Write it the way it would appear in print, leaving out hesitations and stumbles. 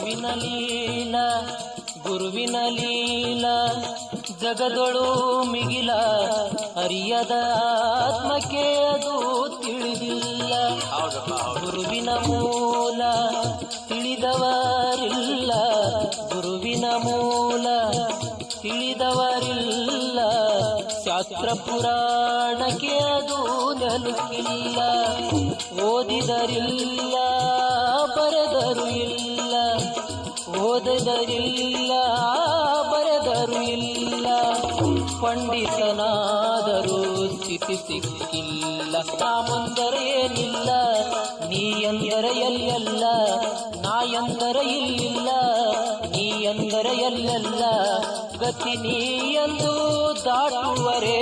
ಗುರುವಿನ ಲೀಲ ಗುರುವಿನ ಲೀಲ ಜಗದೊಳು ಮಿಗಿಲ ಅರಿಯದ ಆತ್ಮಕ್ಕೆ ಅದು ತಿಳಿದಿಲ್ಲ. ಗುರುವಿನ ಮೂಲ ತಿಳಿದವರಿಲ್ಲ, ಗುರುವಿನ ಮೂಲ ತಿಳಿದವರಿಲ್ಲ. ಶಾಸ್ತ್ರ ಪುರಾಣಕ್ಕೆ ಅದು ನೆಲುಕಿಲ್ಲ. ಓದಿದರಿಲ್ಲ, ಬರೆದರು ಇಲ್ಲ, ಓದಿದರಿಲ್ಲ, ಬರೆದರು ಇಲ್ಲ. ಪಂಡಿತನಾದರೂ ಸ್ಥಿತಿ ಸಿಕ್ಕಿಲ್ಲ. ನಾ ಮುಂದರೆ ಏನಿಲ್ಲ, ನೀ ಎಂದರೆ ಎಲ್ಲೆಲ್ಲ, ನಾ ಎಂದರೆ ಇಲ್ಲಿಲ್ಲ, ನೀ ಎಂದರೆ ಎಲ್ಲೆಲ್ಲ. ಗತಿ ನೀ ಎಂದು ದಾಟುವರೇ